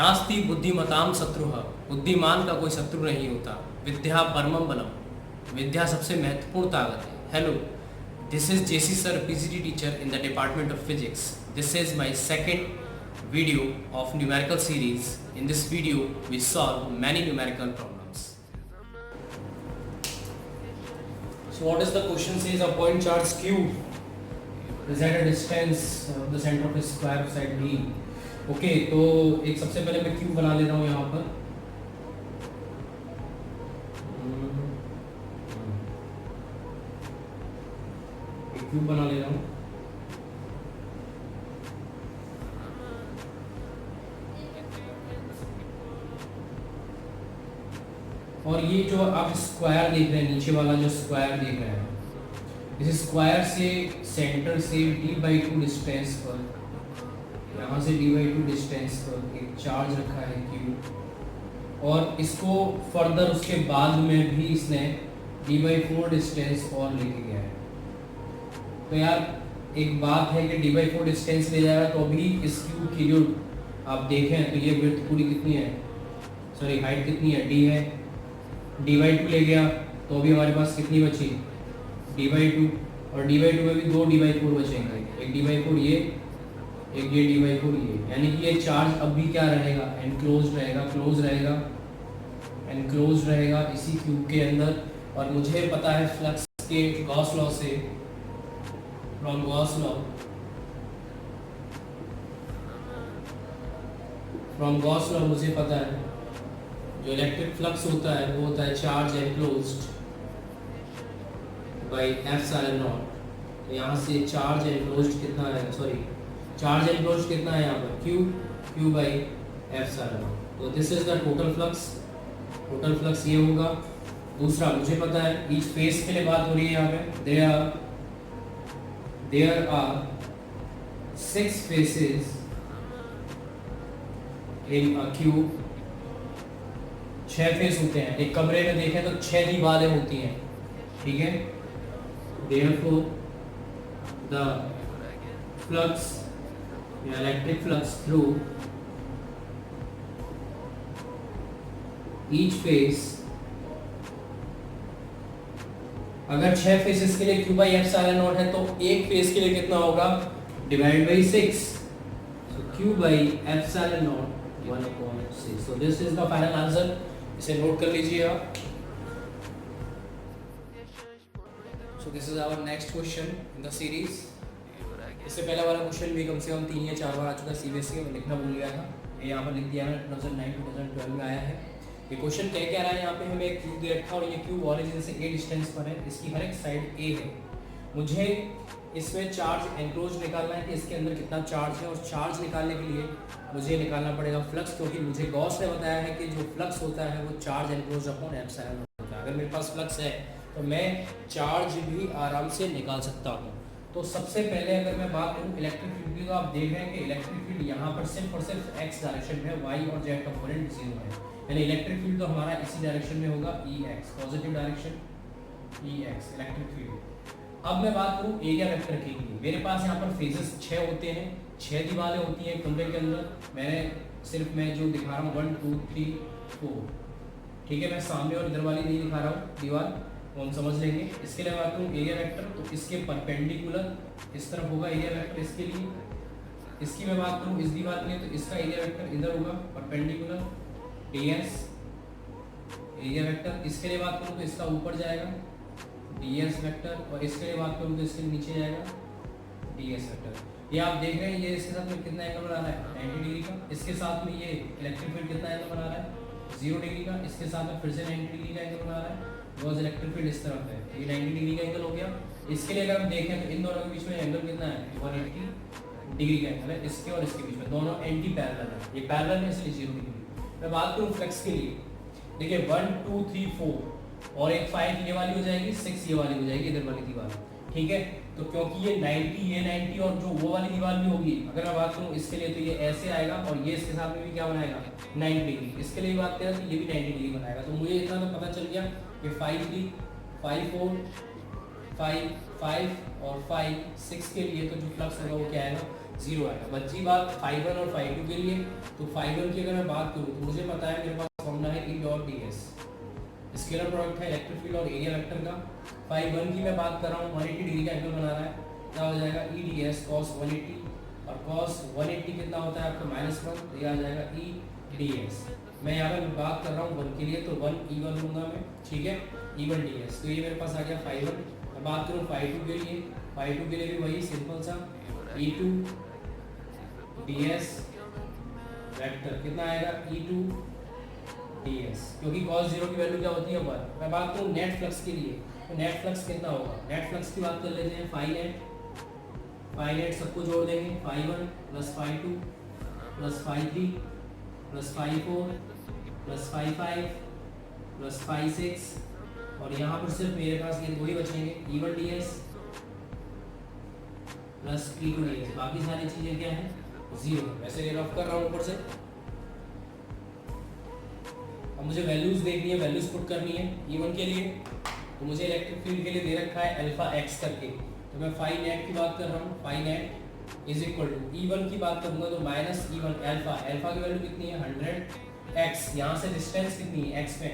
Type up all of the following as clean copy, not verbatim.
नास्ति बुद्धिमताम शत्रुः, बुद्धिमान का कोई शत्रु नहीं होता। विद्या परमम बलम, विद्या सबसे महत्वपूर्ण ताकत है। Hello, this is JC sir, PGT teacher in the department of physics. This is my second video of numerical series. In this video we solve many numerical problems. So what is the question? Says a point charge q is at a distance of the center of a square of side d. Okay, तो एक सबसे पहले मैं q बना ले रहा हूँ यहाँ पर। एक q बना ले रहा हूँ। और ये जो आप स्क्वायर देख रहे हैं, नीचे वाला जो स्क्वायर देख रहे हैं, इस स्क्वायर से सेंटर से d/2 डिस्टेंस पर, यहाँ से d/2 डिस्टेंस पर एक चार्ज रखा है q, और इसको फर्दर उसके बाद में भी इसने d/4 डिस्टेंस और लेके गया है। तो यार एक बात है कि d/4 डिस्टेंस ले जाएगा तो अभी इस q की जो आप देखें तो ये विड्थ पूरी कितनी है, सॉरी हाइट कितनी है, d है। d/2 ले गया तो अभी हमारे पास कितनी बची, d/2, और d/2 में भी दो d/4 बचेंगे, एक d/4 ये, एक ये d/4 ये, यानी कि ये चार्ज अब भी क्या रहेगा, एनक्लोज रहेगा, क्लोज रहेगा, एनक्लोज रहेगा इसी क्यूब के अंदर। और मुझे पता है फ्लक्स के गॉस लॉ से, from Gauss law, from Gauss law मुझे पता है जो इलेक्ट्रिक फ्लक्स होता है वो होता है charge enclosed by epsilon naught. तो यहाँ से चार्ज एनक्लोज्ड कितना है, सॉरी चार्ज एनक्लोज्ड कितना है यहाँ पर, q बाय एप्सिलॉन नॉट। तो this is the total flux, total flux ये होगा। दूसरा मुझे पता है ईच फेस के लिए बात हो रही है यहाँ पे, there are 6 faces in a cube. 6 face होते हैं एक कमरे में, देखें तो 6 दीवारें होती हैं, ठीक है। Therefore the flux या electric flux through each face, अगर 6 फेसेस के लिए q बाई एप्सिलॉन नॉट है तो एक फेस के लिए कितना होगा, divide by 6, so q by epsilon naught 1/6। so this is the final answer, इसे नोट कर लीजिए आप। So this is our next question in the series. इससे पहले वाला क्वेश्चन भी कम से कम 3 या 4 बार आ चुका है सीबीएसई में, लिखना भूल गया था, ये यहाँ पर लिख दिया है, 2009-2012 में आया है। ये क्वेश्चन क्या रहा है, यहाँ पे हमें एक क्यूब दे रखा है और ये क्यूब ओरिजिन से a डिस्टेंस पर है, इसकी हर एक साइड a है। मुझे इसमें चार्ज एनक्लोज निकालना है कि इसके अंदर कितना चार्ज है, और चार्ज निकालने के लिए मुझे निकालना पड़ेगा फ्लक्स, क्योंकि मुझे गॉस ने बताया है कि जो फ्लक्स होता है वो चार्ज एनक्लोज अपॉन एप्सिलॉन होता है। अगर मेरे पास फ्लक्स है तो मैं चार्ज भी आराम से निकाल सकता हूँ। तो सबसे पहले अगर मैं बात करूँ इलेक्ट्रिक फील्ड की, तो आप देख रहे हैं कि इलेक्ट्रिक फील्ड यहाँ पर सिर्फ और सिर्फ x डायरेक्शन में, y और z कंपोनेंट 0 है, यानी इलेक्ट्रिक फील्ड तो हमारा इसी डायरेक्शन में होगा, Ex positive direction, Ex electric field. अब मैं बात करूँ एरिया वेक्टर की, मेरे पास यहाँ पर फेजेस 6 होते हैं, 6 दीवारें होती हैं कमरे के अंदर। मैं जो दिखा रहा हूँ 1 2 3 4, ठीक है, मैं सामने और इधर वाली नहीं दिखा रहा हूँ दीवार, वो हम समझ लेंगे। इसके लिए बात करूँ एरिया वेक्टर, तो इसके परपेंडिकुलर इस तरफ होगा एरिया वेक्टर इसके लिए। इसकी मैं बात करूँ इस दीवार के लिए, तो इसका एरिया वेक्टर इधर होगा परपेंडिकुलर ds एरिया वेक्टर। इसके लिए बात करूँ तो इसका ऊपर जाएगा ds वेक्टर, और इसके लिए बात करूँ तो इसके नीचे जाएगा ds वेक्टर। ये आप देख रहे हैं, ये इसके साथ में कितना एंगल बना रहा है, 90 डिग्री का। इसके साथ में ये इलेक्ट्रिक फील्ड कितना एंगल बना रहा है, 0 डिग्री का। इसके साथ में फिर से 90 डिग्री का एंगल बना रहा है, बिकॉज इलेक्ट्रिक फील्ड इस तरफ है, ये 90 डिग्री का एंगल हो गया। इसके लिए अगर हम देखें तो इन दोनों के बीच में एंगल कितना है, 180 डिग्री का एंगल है इसके और इसके बीच में, दोनों एंटी पैरेलल है, ये पैरेलल है इसलिए 0 डिग्री। मैं बात करूँ फ्लक्स के लिए, देखिए 1 2 3 4 और एक 5 ये वाली हो जाएगी, 6 ये वाली हो जाएगी इधर वाली दीवार, ठीक है। तो क्योंकि ये 90 ये 90 और जो वो वाली दीवार भी होगी, अगर मैं बात करूँ इसके लिए तो ये ऐसे आएगा, और ये इसके साथ में भी क्या बनाएगा 90 डिग्री। इसके लिए बात करें तो ये भी 90 डिग्री बनाएगा। तो मुझे इतना तो पता चल गया कि 5 3 5 4 5 और 5 6 के लिए तो जो फ्लक्स होगा वो क्या आएगा, 0 आएगा। बची बात फाई 1 और फाई 2 के लिए, तो फाई 1 की अगर मैं बात करूँ तो मुझे पता है मेरे पास फॉर्मूला है E dot D S, scalar product है इलेक्ट्रिक फील्ड और एरिया वेक्टर का। फाई 1 की मैं बात कर रहा हूँ, 180 डिग्री का एंगल बना रहा है, क्या हो जाएगा ई डी एस कॉस 180, और कॉस 180 कितना होता है आपका -1, तो ये आ जाएगा ई डी एस। मैं यहाँ पे बात कर रहा हूँ 1 के लिए, तो 1 E1 लूँगा मैं, ठीक है, E1 डी एस। तो ये मेरे पास आ गया फाई 1। मैं बात करूँ फाई 2 के लिए, फाई 2 के लिए भी वही सिंपल सा E2 डी एस वेक्टर कितना आएगा, E2 डी एस, क्योंकि cos 0 की वैल्यू क्या होती है 1। मैं बात करूँ नेट फ्लक्स के लिए, तो नेट फ्लक्स कितना होगा, नेट फ्लक्स की बात कर लेते हैं। फाई नेट सबको जोड़ देंगे, phi 1 plus phi 2 plus phi 3 plus phi 4 plus phi 5 plus phi 6, और यहाँ पर सिर्फ मेरे पास ये दो ही बचेंगे, E1 D S plus E2 D S, बाकी सारी चीज़ें क्या हैं 0। वैसे ये रफ कर रहा हूँ ऊपर से। अब मुझे वैल्यूज देखनी है, वैल्यूज पुट करनी है E1 के लिए, तो मुझे इलेक्ट्रिक फील्ड के लिए दे रखा है अल्फा एक्स करके, तो मैं फाई नेट की बात कर रहा हूँ, phi net is equal to E1 की बात करूँगा तो माइनस E1 अल्फा, अल्फा की वैल्यू कितनी है 100 एक्स, यहाँ से डिस्टेंस कितनी है एक्स में,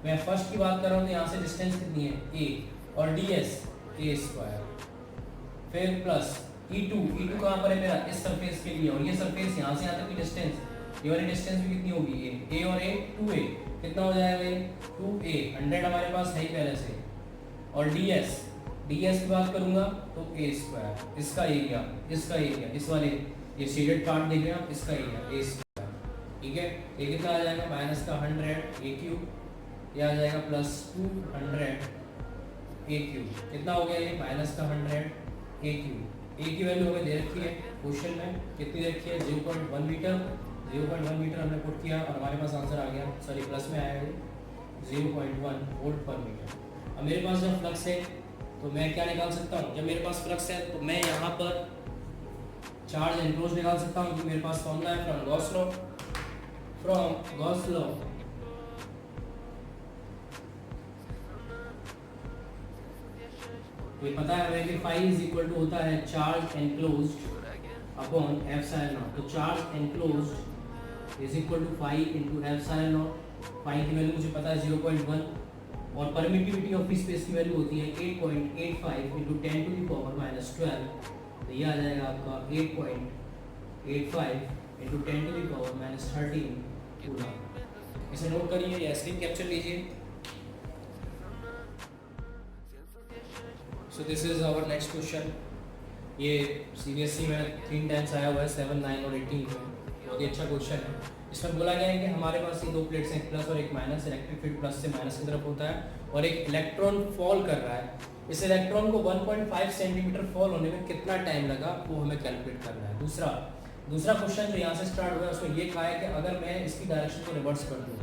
मैं फर्स्ट की बात कर रहा हूँ तो यहाँ से डिस्टेंस कितनी है a, और डी एस ए स्क्वायर, फिर प्लस E2 कहाँ पर है मेरा, इस सरफेस के लिए, और ये सरफेस यहाँ से यहाँ तक की डिस्टेंस, ये वाली डिस्टेंस भी कितनी होगी a और a 2a, कितना हो जाएगा ये 2a, 100 हमारे पास है ही पहले से, और ds की बात करूंगा तो a स्क्वायर, इसका एरिया इस वाले ये शेडेड पार्ट देख रहे हैं आप, इसका एरिया a स्क्वायर, ठीक है। ये कितना आ जाएगा माइनस का 100 a क्यूब, ये आ जाएगा प्लस 200 a क्यूब, कितना हो गया ये माइनस का 100 a क्यूब। a की वैल्यू हमें दे रखी है क्वेश्चन में, कितनी दे रखी है 0.1 मीटर, 0.1 मीटर हमने पुट किया और हमारे पास आंसर आ गया, सॉरी प्लस में आया है 0.1 वोल्ट पर मीटर। अब मेरे पास जब फ्लक्स है तो मैं क्या निकाल सकता हूँ, जब मेरे पास फ्लक्स है तो मैं यहाँ पर चार्ज एनक्लोज निकाल सकता हूँ, क्योंकि मेरे पास फॉर्मूला है फ्रॉम गॉस लॉ ये पता है हमें कि फाई इज इक्वल टू होता है charge enclosed upon epsilon naught, तो charge enclosed is equal to phi into epsilon naught. Phi की वैल्यू मुझे पता है 0.1, और परमिटिविटी ऑफ स्पेस की वैल्यू होती है 8.85 into 10 to the power minus 12, तो ये आ जाएगा आपका 8.85 into 10 to the power minus 13 coulomb. इसे नोट करिए या स्क्रीन कैप्चर लीजिए। So this is our next question. ये सीबीएसई में 3 टाइम्स आया हुआ है, 7, 9 और 18 में, बहुत ही अच्छा क्वेश्चन है। इसमें बोला गया है कि हमारे पास ये दो प्लेट्स हैं, एक प्लस और एक माइनस, इलेक्ट्रिक फील्ड प्लस से माइनस की तरफ होता है, और एक इलेक्ट्रॉन फॉल कर रहा है। इस इलेक्ट्रॉन को 1.5 सेंटीमीटर फॉल होने में कितना टाइम लगा वो हमें कैलकुलेट करना है। दूसरा क्वेश्चन जो यहाँ से स्टार्ट हुआ है उसमें ये कहा है कि अगर मैं इसकी डायरेक्शन को रिवर्स कर दूँ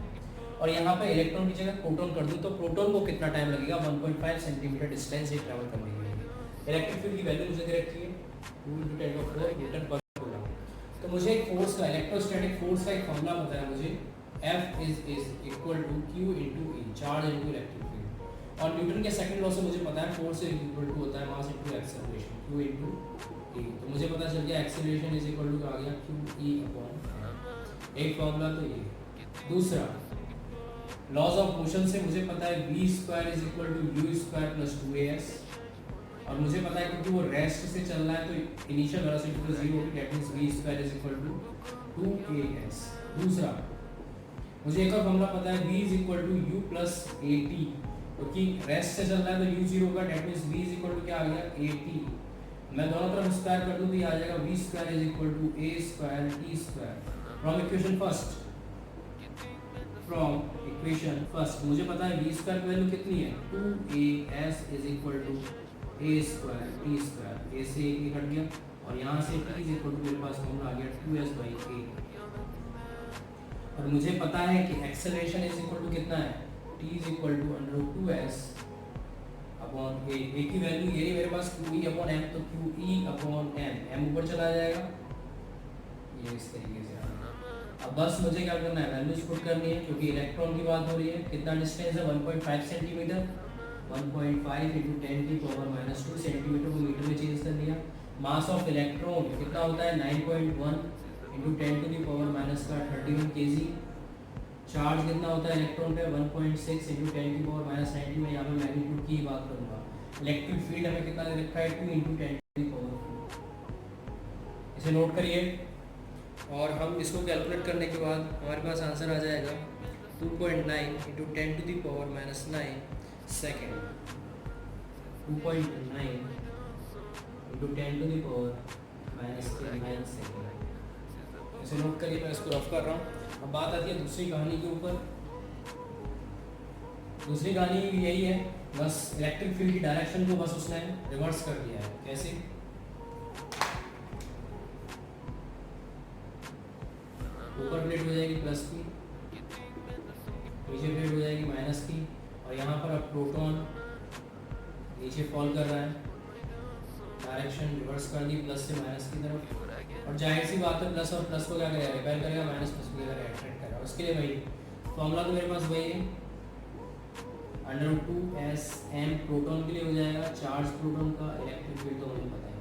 और यहाँ पे इलेक्ट्रॉन की जगह प्रोटॉन कर दूँ तो प्रोटॉन को कितना टाइम लगेगा 1.5 सेंटीमीटर डिस्टेंस ये ट्रैवल करने के लिए। इलेक्ट्रिक फील्ड की वैल्यू मुझे दे रखी है 2 × 10⁴ न्यूटन पर कूलम। तो मुझे एक फोर्स का, इलेक्ट्रोस्टैटिक फोर्स का एक फॉर्मूला पता है मुझे, F is equal to Q into E, charge into electric field, और न्यूटन के सेकंड लॉ से मुझे पता है फोर्स इज इक्वल टू होता है mass into acceleration, Q into E। तो मुझे पता चल गया एक्सेलरेशन इज इक्वल टू आ गया QE अपॉन, एक फॉर्मूला तो ये। दूसरा लॉज ऑफ मोशन से मुझे पता है v² is equal to u² plus 2as, और मुझे पता है क्योंकि वो रेस्ट से चल रहा है तो इनिशियल वेलोसिटी तो 0 होगी, that means v² is equal to 2as। दूसरा मुझे एक और फॉर्मूला पता है v is equal to u plus at, क्योंकि रेस्ट से चल रहा है तो u 0 होगा, that means v is equal to क्या आ गया at। मैं दोनों तरफ स्क्वायर कर दूं तो ये आ जाएगा v² is equal to a² t²। From equation first मुझे पता है v² की वैल्यू कितनी है 2as is equal to a² t², a से a कट गया, और यहाँ से t इज इक्वल टू मेरे पास फॉर्मूला आ गया 2s/a। और मुझे पता है कि एक्सेलरेशन इज इक्वल टू कितना है, t is equal to √2s upon a। a की वैल्यू ये मेरे पास QE अपॉन m, तो QE अपॉन m ऊपर चला जाएगा, ये इस तरीके से। अब बस मुझे क्या करना है, वैल्यूज पुट करनी है, क्योंकि इलेक्ट्रॉन की बात हो रही है, कितना डिस्टेंस है 1.5 सेंटीमीटर, 1.5 इंटू 10⁻⁻² सेंटीमीटर को मीटर में चेंज कर दिया। मास ऑफ इलेक्ट्रॉन कितना होता है 9.1 इंटू 10⁻⁻31 kg। चार्ज कितना होता है इलेक्ट्रॉन पे 1.6 इंटू 10⁻⁻90 में यहाँ पे मैग्नीट्यूड की बात करूँगा। इलेक्ट्रिक फील्ड हमें कितना दे रखा है 2 इंटू 10⁻⁴। इसे नोट करिए और हम इसको कैलकुलेट करने के बाद हमारे पास आंसर आ जाएगा 2.9 इंटू 10⁻⁹ सेकेंड। 2.9 into 10⁻⁹ second. इसे नोट करिए, मैं इसको रफ कर रहा हूँ। अब बात आती है दूसरी कहानी के ऊपर। दूसरी कहानी यही है, बस इलेक्ट्रिक फील्ड की डायरेक्शन को बस उसने रिवर्स कर दिया है। कैसे? ऊपर प्लेट हो जाएगी प्लस की, नीचे प्लेट हो जाएगी माइनस की, और यहाँ पर अब प्रोटॉन नीचे फॉल कर रहा है, डायरेक्शन रिवर्स कर दी प्लस से माइनस की तरफ। और जाहिर सी बात है प्लस और प्लस को क्या करेगा, रिपेयर करेगा, माइनस प्लस को अट्रैक्ट करेगा। उसके लिए वही फॉर्मूला तो मेरे पास वही है, √2 प्रोटॉन के लिए हो जाएगा, चार्ज प्रोटॉन का, इलेक्ट्रिक फील्ड तो मुझे पता है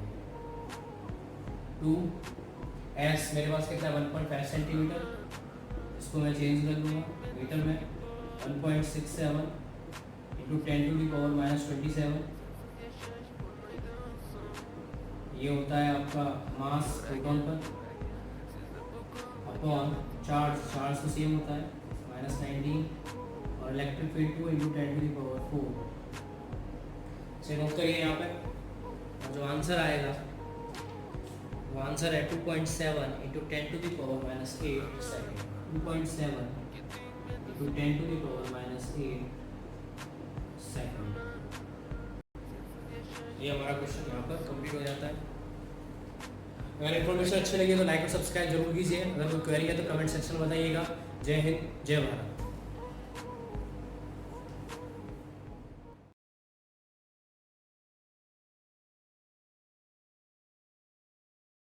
2s मेरे पास कितना है 1.5 सेंटीमीटर। इसको मैं चेंज कर दूँगा मीटर में, 1.67 इंटू 10⁻⁻27 ये होता है आपका मास प्रोटॉन पर, अपॉन चार्ज तो सेम होता है -19, और इलेक्ट्रिक फील्ड 2 इंटू 10⁻⁴। इसे नोट करिए यहाँ पे, और जो आंसर आएगा वो आंसर है 2.7 इंटू 10⁻⁸ सेकेंड। 2.7 into 10⁻⁸ second. ये हमारा क्वेश्चन यहाँ पर कंप्लीट हो जाता है। अगर इन्फॉर्मेशन अच्छी लगी तो लाइक और सब्सक्राइब जरूर कीजिए। अगर कोई क्वेरी है तो कमेंट सेक्शन में बताइएगा। जय हिंद, जय भारत।